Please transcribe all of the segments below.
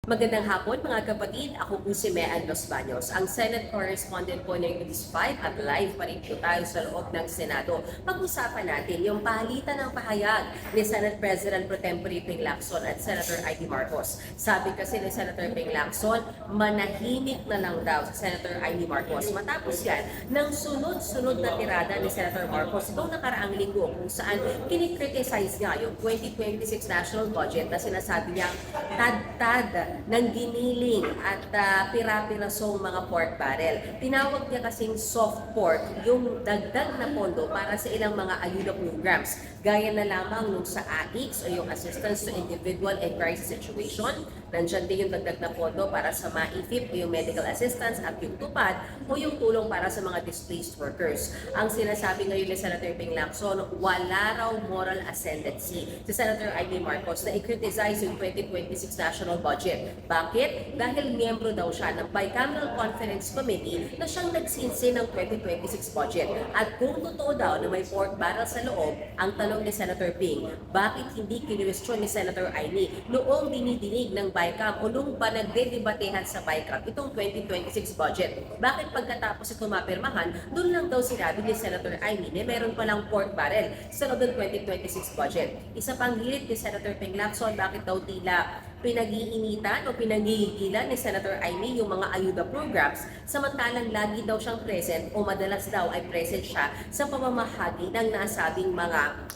Magandang hapon mga kapatid, ako po si Mean Los Baños, ang Senate Correspondent po ng News 5 at live pa rin po tayo sa loob ng Senado. Pag-usapan natin yung palitan ng pahayag ni Senate President Pro Tempore Ping Lacson at Senator Amy Marcos. Sabi kasi ni Senator Ping Lacson, manahimik na lang daw si Senator Amy Marcos. Matapos yan, ng sunod-sunod na tirada ni Senator Marcos itong nakaraang linggo kung saan kinikriticize niya yung 2026 national budget na sinasabi niya tad-tad ng giniling at pira-pirasong mga pork barrel. Tinawag niya kasing soft pork yung dagdag na pondo para sa ilang mga ayuda programs. Gaya na lamang nung sa AICS o yung Assistance to Individual and Crisis Situation. Nandyan din yung dagdag na pondo para sa MAIFIP o yung medical assistance at yung tupad o yung tulong para sa mga displaced workers. Ang sinasabi ngayon ni Senator Ping Lacson, wala raw moral ascendancy si Senator Amy Marcos na i-criticize yung 2026 national budget. Bakit? Dahil miyembro daw siya ng Bicameral Conference Committee na siyang nagsinsi ng 2026 budget. At kung totoo daw na may pork barrel sa loob, ang tanong ni Senator Ping, bakit hindi kinwestiyon ni Senator Amy noong dinidinig ng BICAM o nung ba nagdedebatehan sa BICAM itong 2026 budget? Bakit pagkatapos ito mapirmahan, doon lang daw sinabi ni Senator Amy na meron palang pork barrel sa loob ng 2026 budget? Isa pang hirit ni Senator Ping Lacson, bakit daw tila pinag-iinitan o pinagigilan ni Senator Amy yung mga ayuda programs samantalang lagi daw siyang present o madalas daw ay present siya sa pamamahagi ng nasabing mga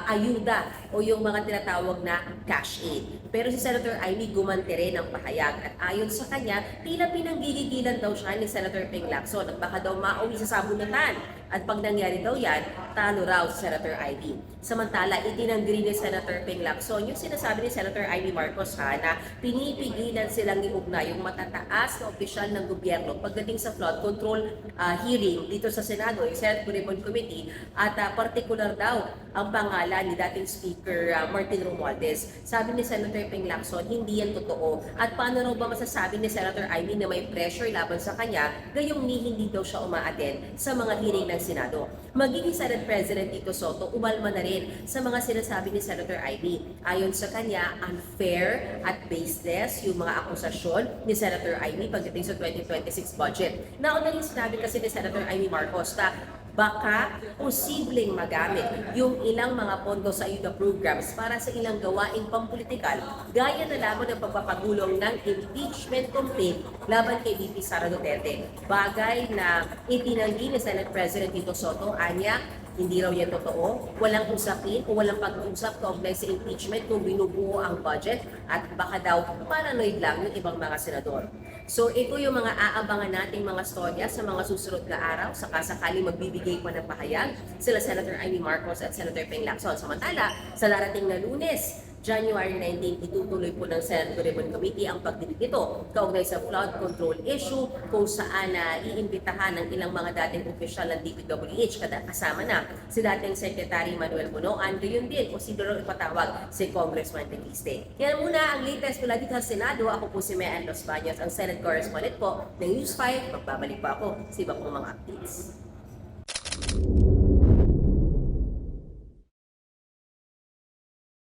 ayuda o yung mga tinatawag na cash aid. Pero si Senator Amy gumanti rin ng pahayag at ayon sa kanya, tila pinanggigigilan daw siya ni Senator Ping Lacson at baka daw mauwi sa sabunatan. At pag nangyari daw yan, talo raw si Senator Amy. Samantala, itinanggi ni Senator Ping Lacson yung sinasabi ni Senator Amy Marcos na pinipigilan silang iugnay yung matataas na opisyal ng gobyerno pagdating sa flood control hearing dito sa Senado, yung Senate Ribbon Committee, at particular daw ang pangalan ni dating Speaker Martin Romualdez. Sabi ni Senator Ping Lacson, hindi yan totoo. At paano raw ba masasabi ni Senator Amy na may pressure laban sa kanya, gayong hindi daw siya umaattend sa mga hearing ng Senado. Magiging Senate President Tito Soto, umalma na rin sa mga sinasabi ni Senator Amy. Ayon sa kanya, unfair at baseless yung mga akusasyon ni Senator Amy pagdating sa 2026 budget. Nauna rin sinabi kasi ni Senator Amy Marcos na baka posibleng magamit yung ilang mga pondo sa ayuda programs para sa ilang gawaing pampolitikal, gaya na lamang ng pagpapagulong ng impeachment complaint laban kay VP Sara Duterte. Bagay na itinanggi ni Senate President Tito Soto, anya, hindi raw yan totoo, walang usapin o walang pag-uusap kaugnay sa impeachment kung binubuo ang budget at baka daw paranoid lang yung ibang mga senador. So ito yung mga aabangan nating mga storya sa mga susunod na araw, sakasakali magbibigay pa ng pahayag sila Senator Amy Marcos at Senator Ping Lacson. Samantala, sa darating na Lunes, January 19, itutuloy po ng Senate Ribbon Committee ang pagdinig nito kaugnay sa flood control issue kung saan iimbitahan ng ilang mga dating opisyal ng DPWH kasama na si dating Secretary Manuel Bunoan, gayon din o si Dorong ipatawag si Congressman Teviste. Yan muna ang latest mula dito sa Senado. Ako po si Mean Los Baños, ang Senate Correspondent po ng News 5. Magbabalik pa ako sa iba pong mga updates.